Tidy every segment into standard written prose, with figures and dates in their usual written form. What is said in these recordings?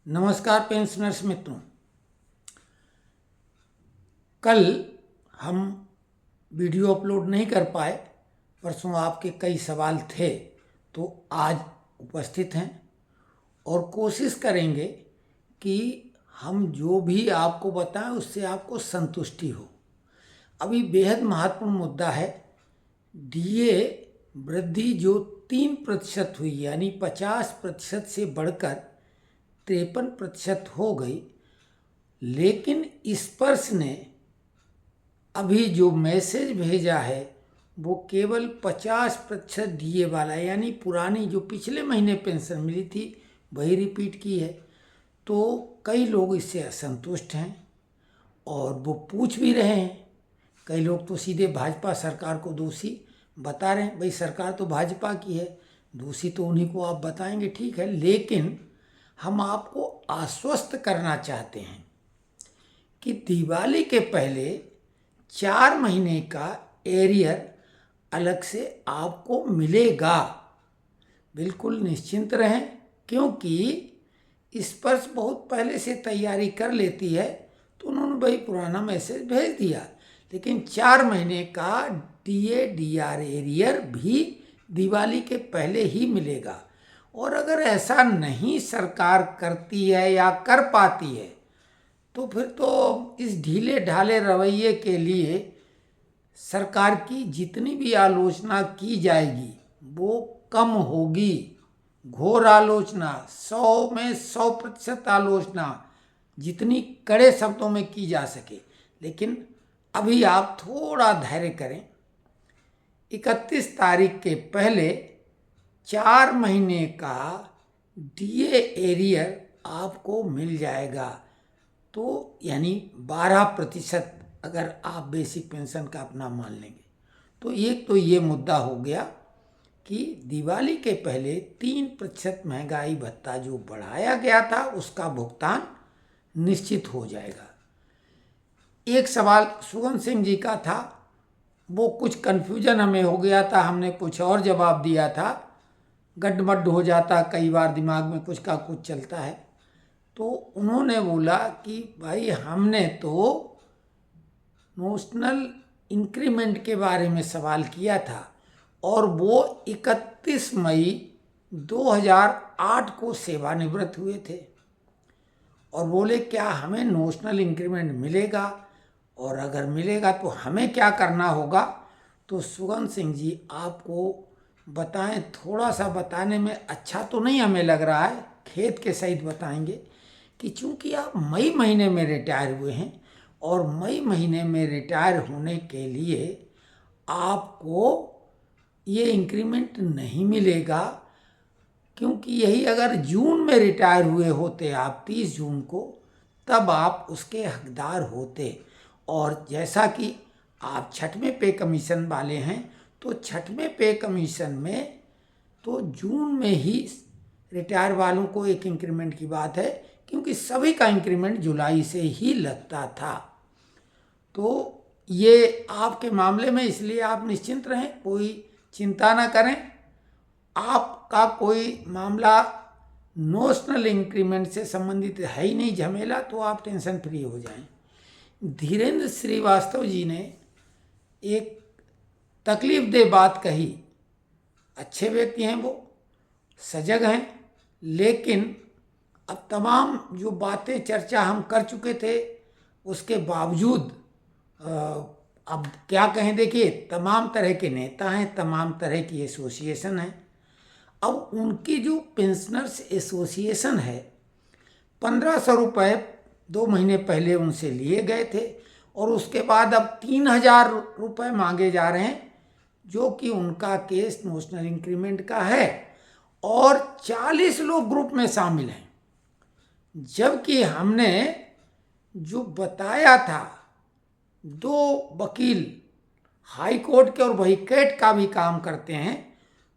नमस्कार पेंशनर्स मित्रों। कल हम वीडियो अपलोड नहीं कर पाए, परसों आपके कई सवाल थे तो आज उपस्थित हैं और कोशिश करेंगे कि हम जो भी आपको बताएं उससे आपको संतुष्टि हो। अभी बेहद महत्वपूर्ण मुद्दा है डीए वृद्धि जो 3% हुई, यानी 50% से बढ़कर 53% हो गई। लेकिन स्पर्श ने अभी जो मैसेज भेजा है वो केवल 50% डीए वाला, यानी पुरानी जो पिछले महीने पेंशन मिली थी वही रिपीट की है। तो कई लोग इससे असंतुष्ट हैं और वो पूछ भी रहे हैं। कई लोग तो सीधे भाजपा सरकार को दोषी बता रहे हैं, भाई सरकार तो भाजपा की है, दोषी तो उन्हीं को आप बताएंगे, ठीक है। लेकिन हम आपको आश्वस्त करना चाहते हैं कि दिवाली के पहले 4 महीने का एरियर अलग से आपको मिलेगा। बिल्कुल निश्चिंत रहें, क्योंकि स्पर्श बहुत पहले से तैयारी कर लेती है तो उन्होंने वही पुराना मैसेज भेज दिया। लेकिन 4 महीने का डीए डीआर एरियर भी दिवाली के पहले ही मिलेगा। और अगर ऐसा नहीं सरकार करती है या कर पाती है तो फिर तो इस ढीले ढाले रवैये के लिए सरकार की जितनी भी आलोचना की जाएगी वो कम होगी। घोर आलोचना, 100 में 100% आलोचना जितनी कड़े शब्दों में की जा सके। लेकिन अभी आप थोड़ा धैर्य करें। 31 तारीख के पहले 4 महीने का डीए एरियर आपको मिल जाएगा। तो यानी 12% अगर आप बेसिक पेंशन का अपना मान लेंगे तो एक तो ये मुद्दा हो गया कि दिवाली के पहले 3% महंगाई भत्ता जो बढ़ाया गया था उसका भुगतान निश्चित हो जाएगा। एक सवाल सुगन सिंह जी का था, वो कुछ कन्फ्यूजन हमें हो गया था, हमने कुछ और जवाब दिया था, गड्ढमड्ढ हो जाता कई बार, दिमाग में कुछ का कुछ चलता है। तो उन्होंने बोला कि भाई हमने तो नोशनल इंक्रीमेंट के बारे में सवाल किया था और वो 31 मई 2008 को सेवानिवृत्त हुए थे और बोले क्या हमें नोशनल इंक्रीमेंट मिलेगा और अगर मिलेगा तो हमें क्या करना होगा। तो सुगन सिंह जी आपको बताएं, थोड़ा सा बताने में अच्छा तो नहीं हमें लग रहा है, खेद के सहित बताएंगे कि चूंकि आप मई महीने में रिटायर हुए हैं और मई महीने में रिटायर होने के लिए आपको ये इंक्रीमेंट नहीं मिलेगा, क्योंकि यही अगर जून में रिटायर हुए होते आप 30 जून को, तब आप उसके हकदार होते। और जैसा कि आप छठवें पे कमीशन वाले हैं तो छठवें पे कमीशन में तो जून में ही रिटायर वालों को एक इंक्रीमेंट की बात है, क्योंकि सभी का इंक्रीमेंट जुलाई से ही लगता था। तो ये आपके मामले में, इसलिए आप निश्चिंत रहें, कोई चिंता ना करें। आपका कोई मामला नोशनल इंक्रीमेंट से संबंधित है ही नहीं झमेला, तो आप टेंशन फ्री हो जाएं। धीरेन्द्र श्रीवास्तव जी ने एक तकलीफदेह बात कही। अच्छे व्यक्ति हैं, वो सजग हैं, लेकिन अब तमाम जो बातें चर्चा हम कर चुके थे उसके बावजूद अब क्या कहें, देखिए तमाम तरह के नेता हैं, तमाम तरह की एसोसिएशन है। अब उनकी जो पेंशनर्स एसोसिएशन है, 1500 रुपये 2 महीने पहले उनसे लिए गए थे और उसके बाद अब 3000 रुपये मांगे जा रहे हैं, जो कि उनका केस नोशनल इंक्रीमेंट का है और 40 लोग ग्रुप में शामिल हैं। जबकि हमने जो बताया था, 2 वकील हाई कोर्ट के और वही कैट का भी काम करते हैं,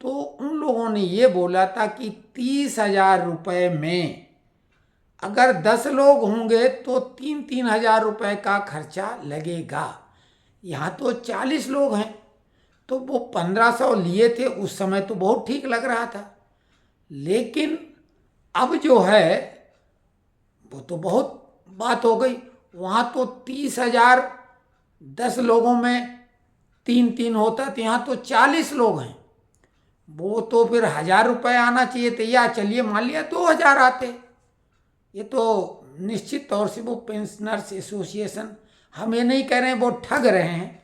तो उन लोगों ने ये बोला था कि 30,000 रुपये में अगर 10 लोग होंगे तो 3,000 रुपये का खर्चा लगेगा। यहाँ तो 40 लोग हैं तो वो 1500 लिए थे, उस समय तो बहुत ठीक लग रहा था। लेकिन अब जो है वो तो बहुत बात हो गई। वहाँ तो 30,000 10 लोगों में 3-3 होता, तो यहाँ तो 40 लोग हैं। वो तो फिर 1,000 रुपये आना चाहिए था, या चलिए मान लिया 2,000 आते। ये तो निश्चित तौर से वो पेंशनर्स एसोसिएशन, हम ये नहीं कह रहे हैं वो ठग रहे हैं,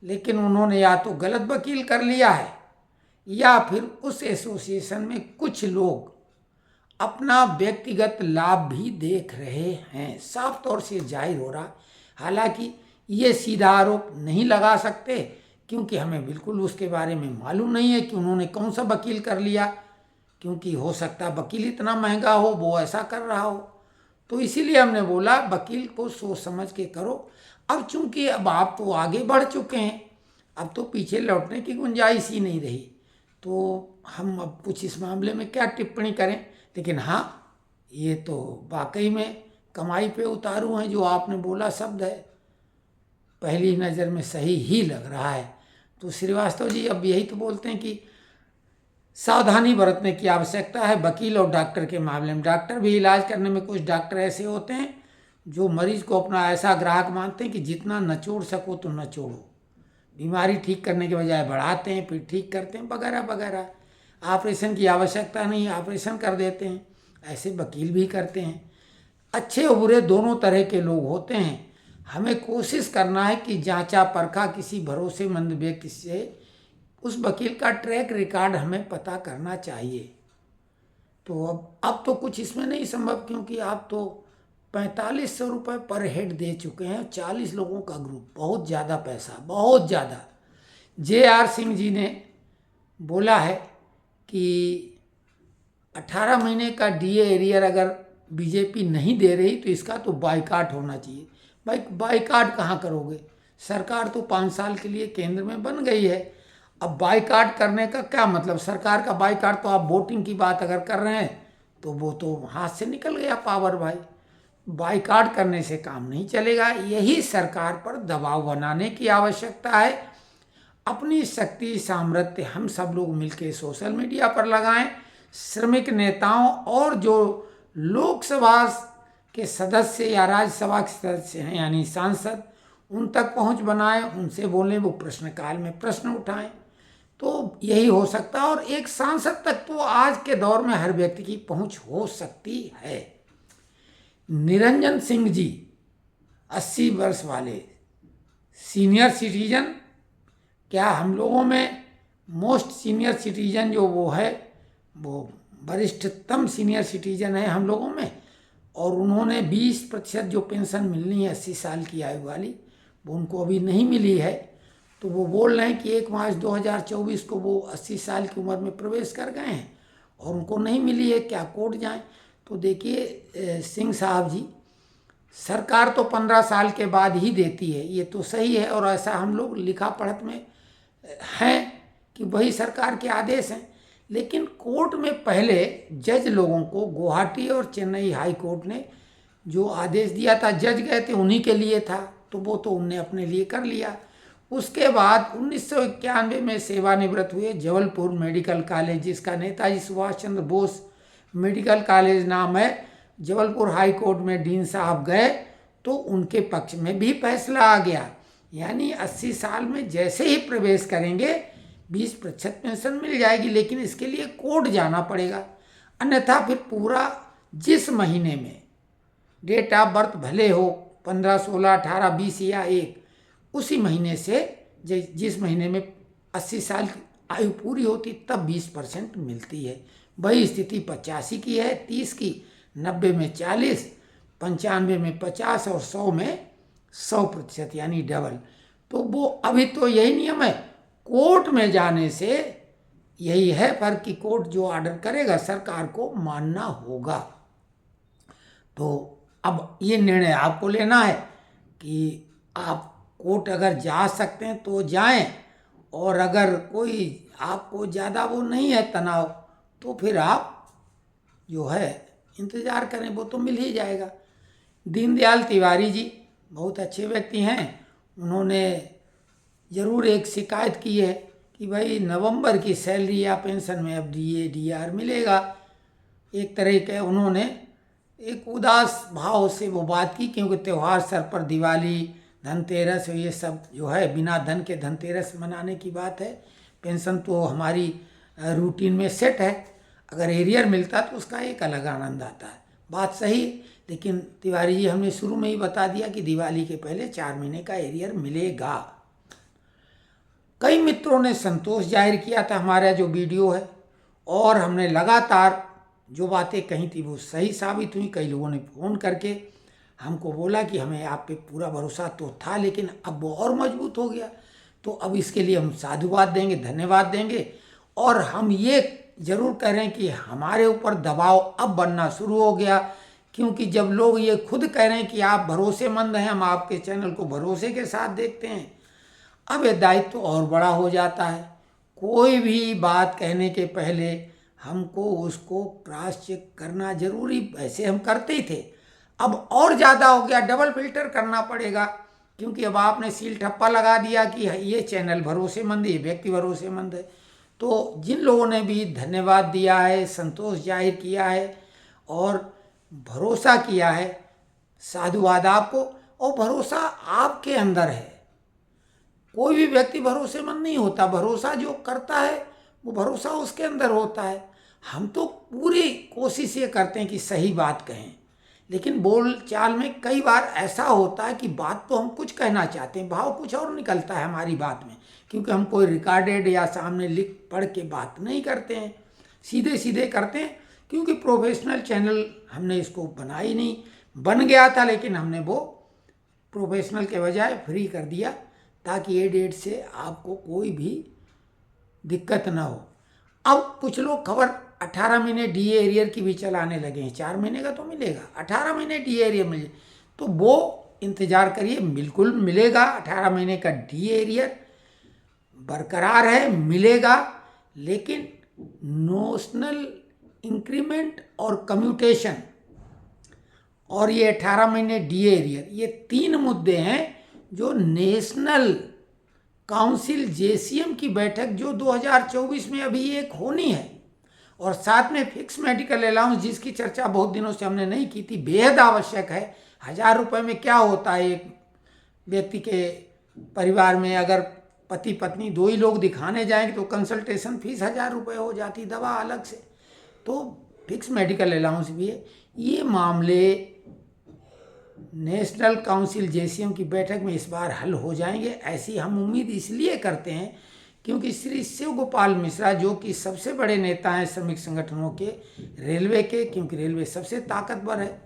लेकिन उन्होंने या तो गलत वकील कर लिया है, या फिर उस एसोसिएशन में कुछ लोग अपना व्यक्तिगत लाभ भी देख रहे हैं। साफ तौर से जाहिर हो रहा। हालांकि ये सीधा आरोप नहीं लगा सकते, क्योंकि हमें बिल्कुल उसके बारे में मालूम नहीं है कि उन्होंने कौन सा वकील कर लिया, क्योंकि हो सकता है वकील इतना महंगा हो, वो ऐसा कर रहा हो। तो इसीलिए हमने बोला वकील को सोच समझ के करो। अब चूंकि अब आप तो आगे बढ़ चुके हैं, अब तो पीछे लौटने की गुंजाइश ही नहीं रही, तो हम अब कुछ इस मामले में क्या टिप्पणी करें। लेकिन हाँ, ये तो वाकई में कमाई पे उतारू हैं, जो आपने बोला शब्द है, पहली नज़र में सही ही लग रहा है। तो श्रीवास्तव जी अब यही तो बोलते हैं कि सावधानी बरतने की आवश्यकता है वकील और डॉक्टर के मामले में। डॉक्टर भी इलाज करने में, कुछ डॉक्टर ऐसे होते हैं जो मरीज को अपना ऐसा ग्राहक मानते हैं कि जितना नचोड़ सको तो नचोड़ो, बीमारी ठीक करने के बजाय बढ़ाते हैं, फिर ठीक करते हैं, वगैरह वगैरह। ऑपरेशन की आवश्यकता नहीं, ऑपरेशन कर देते हैं। ऐसे वकील भी करते हैं। अच्छे और बुरे दोनों तरह के लोग होते हैं। हमें कोशिश करना है कि जांचा परखा किसी भरोसेमंद व्यक्ति से उस वकील का ट्रैक रिकॉर्ड हमें पता करना चाहिए। तो अब तो कुछ इसमें नहीं संभव, क्योंकि आप तो 4,500 रुपये पर हेड दे चुके हैं, 40 लोगों का ग्रुप, बहुत ज़्यादा पैसा, बहुत ज़्यादा। JR सिंह जी ने बोला है कि 18 महीने का DA एरियर अगर बीजेपी नहीं दे रही तो इसका तो बाइकाट होना चाहिए। भाई बाइकाट कहाँ करोगे, सरकार तो 5 साल के लिए केंद्र में बन गई है। अब बाइकाट करने का क्या मतलब, सरकार का बाइकाट तो आप वोटिंग की बात अगर कर रहे हैं तो वो तो हाथ से निकल गया पावर। भाई बाइकाट करने से काम नहीं चलेगा, यही सरकार पर दबाव बनाने की आवश्यकता है। अपनी शक्ति सामर्थ्य हम सब लोग मिलकर सोशल मीडिया पर लगाएं। श्रमिक नेताओं और जो लोकसभा के सदस्य या राज्यसभा के सदस्य हैं यानी सांसद, उन तक पहुंच बनाएं, उनसे बोलें, वो प्रश्नकाल में प्रश्न उठाएं, तो यही हो सकता है। और एक सांसद तक तो आज के दौर में हर व्यक्ति की पहुंच हो सकती है। निरंजन सिंह जी 80 वर्ष वाले सीनियर सिटीजन, क्या हम लोगों में मोस्ट सीनियर सिटीजन जो वो है, वो वरिष्ठतम सीनियर सिटीजन है हम लोगों में, और उन्होंने 20% जो पेंशन मिलनी है 80 साल की आयु वाली, वो उनको अभी नहीं मिली है। तो वो बोल रहे हैं कि 1 मार्च 2024 को वो 80 साल की उम्र में प्रवेश कर गए हैं और उनको नहीं मिली है, क्या कोर्ट जाएं। तो देखिए सिंह साहब जी, सरकार तो 15 साल के बाद ही देती है, ये तो सही है, और ऐसा हम लोग लिखा पढ़त में हैं कि वही सरकार के आदेश हैं। लेकिन कोर्ट में पहले जज लोगों को गुवाहाटी और चेन्नई हाई कोर्ट ने जो आदेश दिया था, जज गए थे उन्हीं के लिए था, तो वो तो उनने अपने लिए कर लिया। उसके बाद 1991 में सेवानिवृत्त हुए जबलपुर मेडिकल कॉलेज, जिसका नेताजी सुभाष चंद्र बोस मेडिकल कॉलेज नाम है, जबलपुर हाई कोर्ट में डीन साहब गए तो उनके पक्ष में भी फैसला आ गया। यानी 80 साल में जैसे ही प्रवेश करेंगे 20% पेंशन मिल जाएगी, लेकिन इसके लिए कोर्ट जाना पड़ेगा। अन्यथा फिर पूरा जिस महीने में डेट ऑफ बर्थ भले हो 15, 16, 18, 20 या 1, उसी महीने से जिस महीने में 80 साल की आयु पूरी होती तब 20% मिलती है। वही स्थिति 85 की है, 30 की, 90 में 40, 95 में 50 और 100 में 100%, यानी डबल। तो वो अभी तो यही नियम है। कोर्ट में जाने से यही है फर्क कि कोर्ट जो ऑर्डर करेगा सरकार को मानना होगा। तो अब ये निर्णय आपको लेना है कि आप कोर्ट अगर जा सकते हैं तो जाएं, और अगर कोई आपको ज़्यादा वो नहीं है तनाव, तो फिर आप जो है इंतज़ार करें, वो तो मिल ही जाएगा। दीनदयाल तिवारी जी बहुत अच्छे व्यक्ति हैं, उन्होंने ज़रूर एक शिकायत की है कि भाई नवंबर की सैलरी या पेंशन में अब DA DR मिलेगा। एक तरह के उन्होंने एक उदास भाव से वो बात की, क्योंकि त्यौहार सर पर दिवाली, धनतेरस, ये सब जो है बिना धन के धनतेरस मनाने की बात है। पेंशन तो हमारी रूटीन में सेट है, अगर एरियर मिलता तो उसका एक अलग आनंद आता है। बात सही है, लेकिन तिवारी जी हमने शुरू में ही बता दिया कि दिवाली के पहले 4 महीने का एरियर मिलेगा। कई मित्रों ने संतोष जाहिर किया था हमारा जो वीडियो है, और हमने लगातार जो बातें कही थी वो सही साबित हुई। कई लोगों ने फ़ोन करके हमको बोला कि हमें आप पे पूरा भरोसा तो था, लेकिन अब वो और मजबूत हो गया। तो अब इसके लिए हम साधुवाद देंगे, धन्यवाद देंगे। और हम ये ज़रूर कह रहे हैं कि हमारे ऊपर दबाव अब बनना शुरू हो गया, क्योंकि जब लोग ये खुद कह रहे हैं कि आप भरोसेमंद हैं, हम आपके चैनल को भरोसे के साथ देखते हैं, अब ये दायित्व तो और बड़ा हो जाता है। कोई भी बात कहने के पहले हमको उसको क्रॉस चेक करना जरूरी, वैसे हम करते ही थे, अब और ज़्यादा हो गया, डबल फिल्टर करना पड़ेगा, क्योंकि अब आपने सील ठप्पा लगा दिया कि ये चैनल भरोसेमंद है, ये व्यक्ति भरोसेमंद है। तो जिन लोगों ने भी धन्यवाद दिया है, संतोष जाहिर किया है और भरोसा किया है, साधुवाद आपको। और भरोसा आपके अंदर है। कोई भी व्यक्ति भरोसेमंद नहीं होता, भरोसा जो करता है वो भरोसा उसके अंदर होता है। हम तो पूरी कोशिश ये करते हैं कि सही बात कहें, लेकिन बोल चाल में कई बार ऐसा होता है कि बात तो हम कुछ कहना चाहते हैं, भाव कुछ और निकलता है हमारी बात में, क्योंकि हम कोई रिकॉर्डेड या सामने लिख पढ़ के बात नहीं करते हैं, सीधे सीधे करते हैं। क्योंकि प्रोफेशनल चैनल हमने इसको बना ही नहीं, बन गया था लेकिन हमने वो प्रोफेशनल के बजाय फ्री कर दिया, ताकि ये डेट से आपको कोई भी दिक्कत ना हो। अब कुछ लोग खबर 18 महीने डी एरियर की भी चलाने लगे हैं। 4 महीने का तो मिलेगा, 18 महीने डी एरियर मिले तो वो इंतज़ार करिए, बिल्कुल मिलेगा। 18 महीने का डी एरियर बरकरार है, मिलेगा, लेकिन नोशनल इंक्रीमेंट और कम्यूटेशन और ये 18 महीने डी एरियर, ये 3 मुद्दे हैं जो नेशनल काउंसिल जेसीएम की बैठक जो 2024 में अभी एक होनी है, और साथ में फिक्स मेडिकल अलाउंस जिसकी चर्चा बहुत दिनों से हमने नहीं की थी, बेहद आवश्यक है। 1000 रुपये में क्या होता है एक व्यक्ति के परिवार में, अगर पति पत्नी 2 ही लोग दिखाने जाएंगे तो कंसल्टेशन फीस 1000 रुपये हो जाती, दवा अलग से। तो फिक्स मेडिकल अलाउंस भी है। ये मामले नेशनल काउंसिल जेसीएम की बैठक में इस बार हल हो जाएंगे, ऐसी हम उम्मीद इसलिए करते हैं क्योंकि श्री शिव गोपाल मिश्रा जो कि सबसे बड़े नेता हैं श्रमिक संगठनों के, रेलवे के, क्योंकि रेलवे सबसे ताकतवर है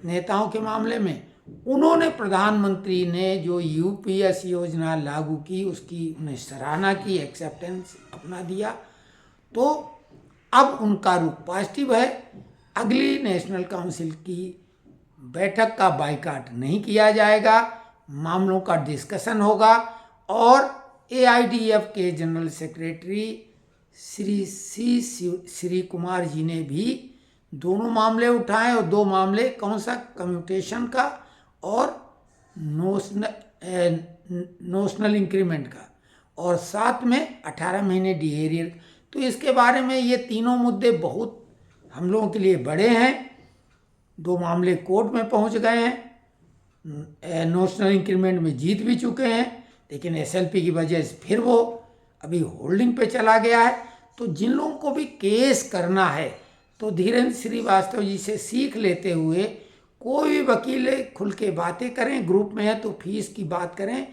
नेताओं के मामले में, उन्होंने प्रधानमंत्री ने जो यूपीएस योजना लागू की उसकी उन्हें सराहना की, एक्सेप्टेंस अपना दिया। तो अब उनका रुख पॉजिटिव है। अगली नेशनल काउंसिल की बैठक का बाइकाट नहीं किया जाएगा, मामलों का डिस्कशन होगा, और एआईडीएफ के जनरल सेक्रेटरी श्री कुमार जी ने भी दोनों मामले उठाए, और 2 मामले कौन सा, कम्यूटेशन का और नोशनल इंक्रीमेंट का, और साथ में 18 महीने डी एरियर। तो इसके बारे में ये तीनों मुद्दे बहुत हम लोगों के लिए बड़े हैं। 2 मामले कोर्ट में पहुंच गए हैं, नोशनल इंक्रीमेंट में जीत भी चुके हैं, लेकिन एसएलपी की वजह से फिर वो अभी होल्डिंग पे चला गया है। तो जिन लोगों को भी केस करना है तो धीरेन्द्र श्रीवास्तव जी से सीख लेते हुए कोई भी वकील खुल के बातें करें, ग्रुप में है तो फीस की बात करें।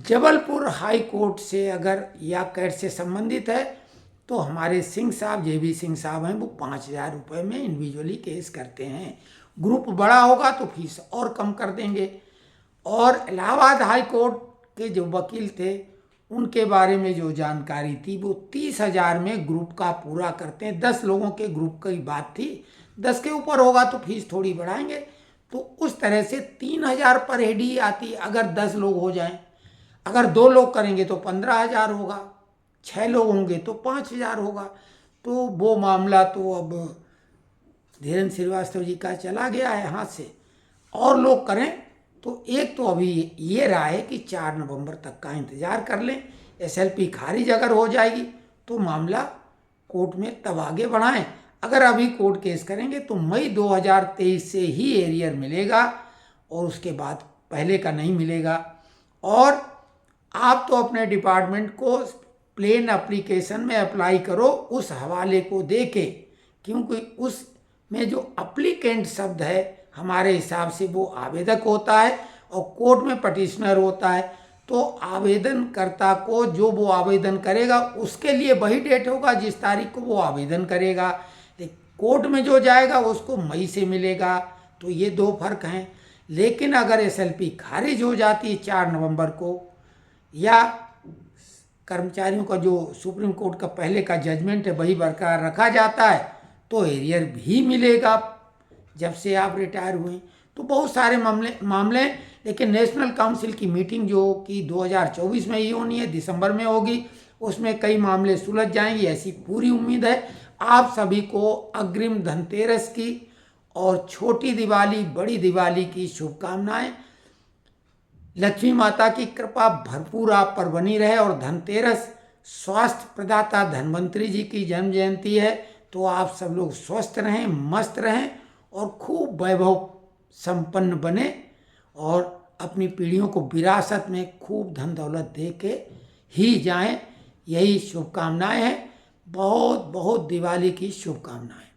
जबलपुर हाई कोर्ट से अगर या कैट से संबंधित है तो हमारे सिंह साहब, जेबी सिंह साहब हैं, वो 5000 रुपये में इंडिविजुअली केस करते हैं। ग्रुप बड़ा होगा तो फीस और कम कर देंगे। और इलाहाबाद हाई कोर्ट के जो वकील थे उनके बारे में जो जानकारी थी वो 30,000 में ग्रुप का पूरा करते हैं। 10 लोगों के ग्रुप की बात थी, 10 के ऊपर होगा तो फीस थोड़ी बढ़ाएंगे। तो उस तरह से 3000 पर हेड ही आती अगर 10 लोग हो जाएं। अगर 2 लोग करेंगे तो 15,000 होगा, 6 लोग होंगे तो 5,000 होगा। तो वो मामला तो अब धीरेन्द्र श्रीवास्तव जी का चला गया है हाथ से। और लोग करें तो एक तो अभी ये रहा है कि 4 नवंबर तक का इंतज़ार कर लें। एसएलपी खारिज अगर हो जाएगी तो मामला कोर्ट में तब आगे बढ़ाएं। अगर अभी कोर्ट केस करेंगे तो मई 2023 से ही एरियर मिलेगा और उसके बाद पहले का नहीं मिलेगा। और आप तो अपने डिपार्टमेंट को प्लेन एप्लीकेशन में अप्लाई करो उस हवाले को देके, क्योंकि उसमें जो अप्लीकेंट शब्द है हमारे हिसाब से वो आवेदक होता है और कोर्ट में पटिशनर होता है। तो आवेदनकर्ता को जो वो आवेदन करेगा उसके लिए वही डेट होगा जिस तारीख को वो आवेदन करेगा। कोर्ट में जो जाएगा उसको मई से मिलेगा। तो ये दो फर्क हैं। लेकिन अगर एसएलपी खारिज हो जाती है 4 नवंबर को, या कर्मचारियों का जो सुप्रीम कोर्ट का पहले का जजमेंट है वही बरकरार रखा जाता है, तो एरियर भी मिलेगा जब से आप रिटायर हुए। तो बहुत सारे मामले लेकिन नेशनल काउंसिल की मीटिंग जो कि 2024 में ही होनी है, दिसंबर में होगी, उसमें कई मामले सुलझ जाएंगे ऐसी पूरी उम्मीद है। आप सभी को अग्रिम धनतेरस की और छोटी दिवाली बड़ी दिवाली की शुभकामनाएं। लक्ष्मी माता की कृपा भरपूर आप पर बनी रहे। और धनतेरस स्वास्थ्य प्रदाता धन्वंतरी जी की जन्म जयंती है, तो आप सब लोग स्वस्थ रहें, मस्त रहें और खूब वैभव संपन्न बने और अपनी पीढ़ियों को विरासत में खूब धन दौलत दे के ही जाएं। यही शुभकामनाएं हैं। बहुत बहुत दिवाली की शुभकामनाएं।